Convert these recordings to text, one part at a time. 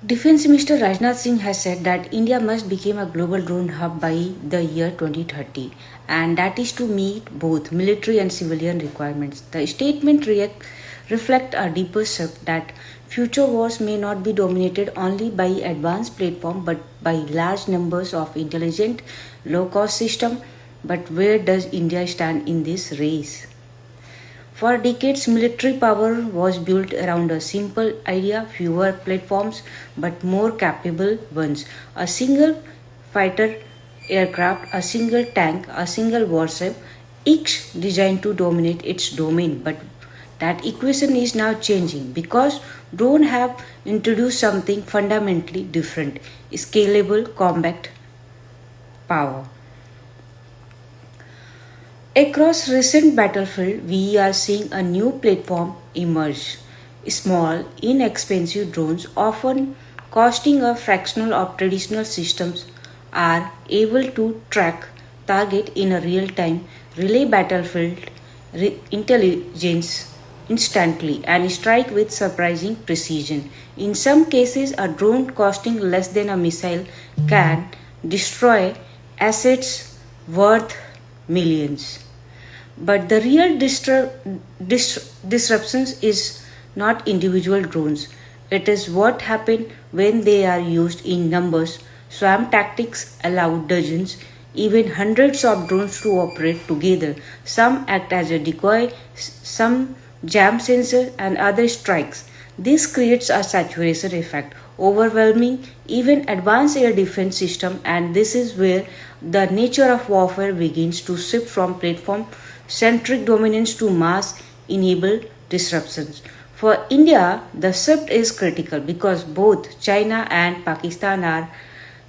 Defense Minister Rajnath Singh has said that India must become a global drone hub by the year 2030, and that is to meet both military and civilian requirements. The statement reflects a deeper shift that future wars may not be dominated only by advanced platforms but by large numbers of intelligent, low-cost systems. But where does India stand in this race? For decades, military power was built around a simple idea fewer platforms but more capable ones. A single fighter aircraft, a single tank, a single warship, each designed to dominate its domain. But that equation is now changing because drones have introduced something fundamentally different scalable combat power. Across recent battlefield, we are seeing a new platform emerge. Small, inexpensive drones, often costing a fraction of traditional systems, are able to track target in a real time, relay battlefield intelligence instantly, and strike with surprising precision. In some cases, a drone costing less than a missile can destroy assets worth millions. But the real disruptions is not individual drones. It is what happens when they are used in numbers. Swarm tactics allow dozens, even hundreds of drones to operate together. Some act as a decoy, some jam sensor, and others strikes. This creates a saturation effect, overwhelming even advanced air defense system, and this is where the nature of warfare begins to shift from platform centric dominance to mass enabled disruptions. For India, the shift is critical because both China and Pakistan are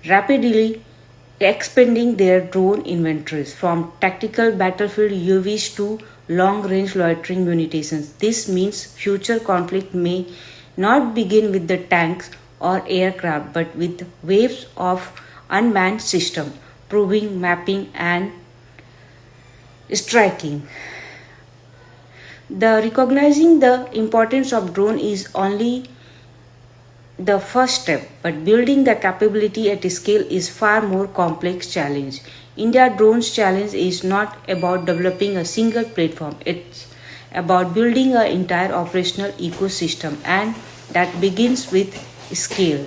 rapidly expanding their drone inventories from tactical battlefield UAVs to long range loitering munitions. This means future conflict may not begin with the tanks or aircraft but with waves of unmanned systems, proving mapping and striking. The recognizing the importance of drone is only the first step, but building the capability at scale is far more complex challenge. India drones challenge is not about developing a single platform. It's about building an entire operational ecosystem and that begins with scale.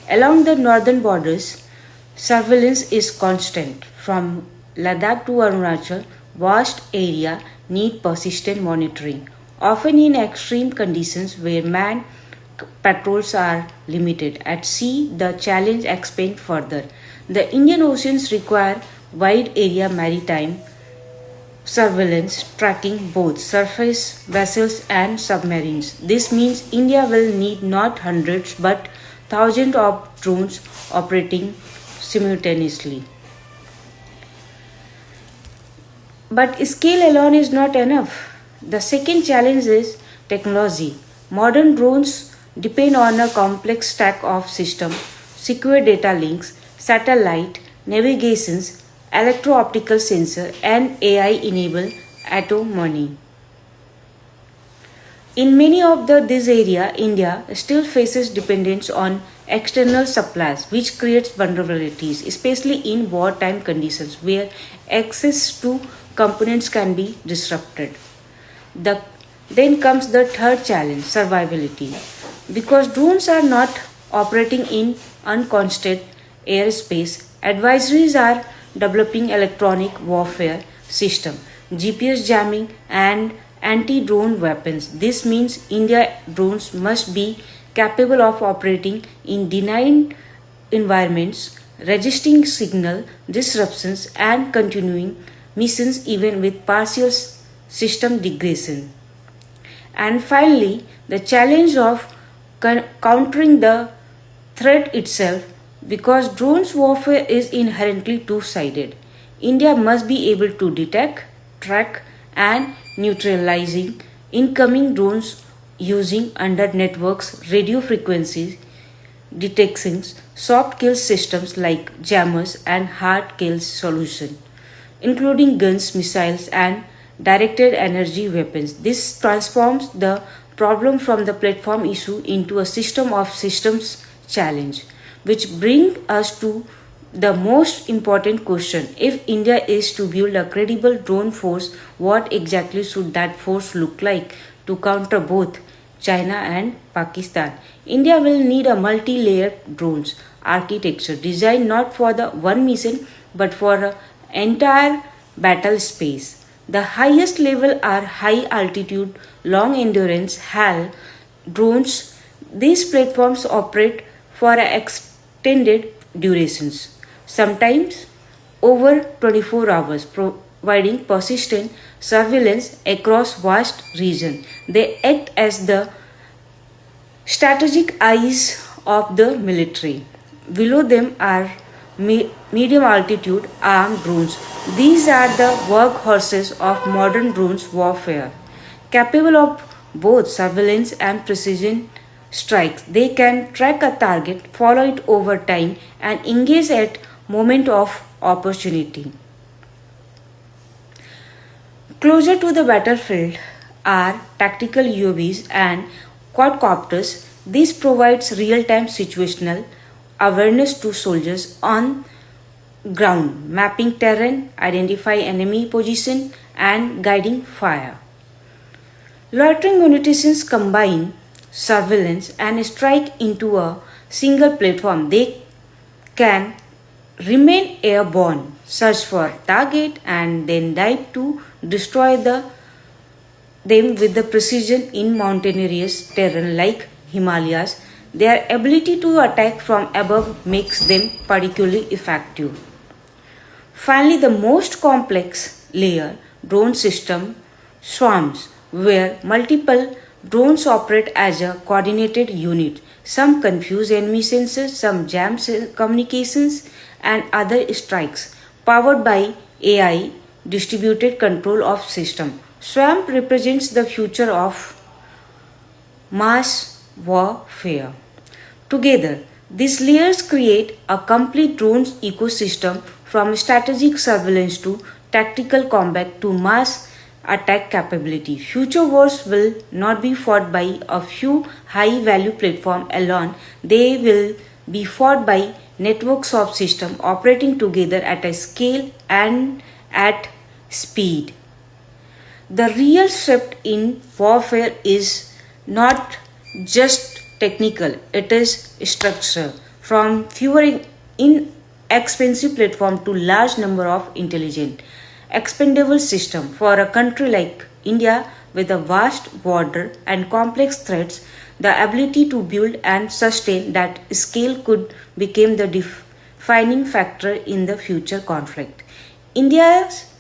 Along the northern borders, surveillance is constant. From Ladakh to Arunachal, vast area need persistent monitoring, often in extreme conditions where manned patrols are limited. At sea, the challenge expands further. The Indian Oceans require wide area maritime surveillance tracking both surface vessels and submarines. This means India will need not hundreds but thousands of drones operating simultaneously. But scale alone is not enough. The second challenge is technology. Modern drones depend on a complex stack of systems, secure data links, satellite, navigations, electro-optical sensor, and AI-enabled autonomy. In many of these areas, India still faces dependence on external supplies, which creates vulnerabilities, especially in wartime conditions where access to components can be disrupted. The, then comes the third challenge survivability. Because drones are not operating in unconstant airspace, advisories are developing electronic warfare system, GPS jamming, and anti-drone weapons. This means India drones must be capable of operating in denied environments, resisting signal disruptions, and continuing missions even with partial system degradation. And finally, the challenge of countering the threat itself because drones warfare is inherently two-sided. India must be able to detect, track, and neutralizing incoming drones using under networks radio frequencies detections, soft kill systems like jammers and hard kill solution, including guns, missiles, and directed energy weapons. This transforms the problem from the platform issue into a system of systems challenge, which bring us to the most important question. If India is to build a credible drone force, what exactly should that force look like to counter both China and Pakistan? India will need a multi-layered drones architecture designed not for the one mission but for an entire battle space. The highest level are high altitude, long endurance HAL drones. These platforms operate for extended durations, sometimes over 24 hours, providing persistent surveillance across vast regions. They act as the strategic eyes of the military. Below them are medium altitude armed drones. These are the workhorses of modern drones warfare, capable of both surveillance and precision strikes. They can track a target, follow it over time, and engage at moment of opportunity. Closer to the battlefield are tactical UAVs and quadcopters. This provides real-time situational awareness to soldiers on ground, mapping terrain, identify enemy position, and guiding fire. Loitering munitions combine surveillance and strike into a single platform. They can remain airborne, search for target, and then dive to destroy them with the precision in mountainous terrain like Himalayas. Their ability to attack from above makes them particularly effective. Finally, the most complex layer drone system swarms, where multiple drones operate as a coordinated unit. Some confuse enemy sensors, some jam communications, and other strikes. Powered by AI, distributed control of system. Swarm represents the future of mass warfare. Together, these layers create a complete drone ecosystem from strategic surveillance to tactical combat to mass attack capability. Future wars will not be fought by a few high value platforms alone, they will be fought by networks of systems operating together at a scale and at speed. The real shift in warfare is not just technical, it is structural. From fewer inexpensive platform to large number of intelligent, expendable system for a country like India with a vast border and complex threats, the ability to build and sustain that scale could become the defining factor in the future conflict. India's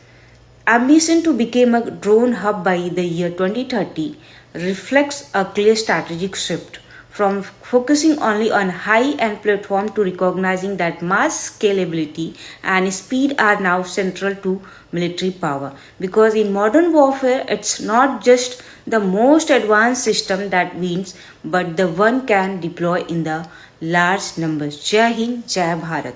ambition to become a drone hub by the year 2030 reflects a clear strategic shift from focusing only on high-end platform to recognizing that mass scalability and speed are now central to military power. Because in modern warfare, it's not just the most advanced system that wins, but the one can deploy in the large numbers. Jai Hind, Jai Bharat.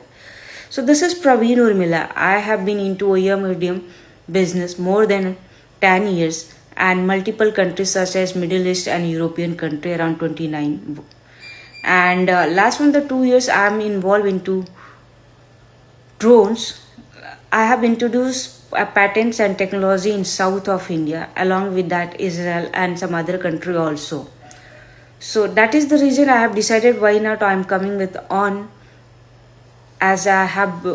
So this is Praveen Urmila. I have been into air medium business more than 10 years and multiple countries such as Middle East and European country around 29. And last one the 2 years I am involved into drones. I have introduced patents and technology in south of India, along with that Israel and some other country also. So that is the reason I have decided why not I am coming with on, as I have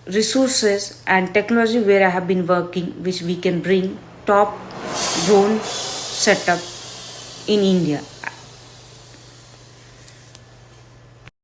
resources and technology where I have been working, which we can bring top drone setup in India.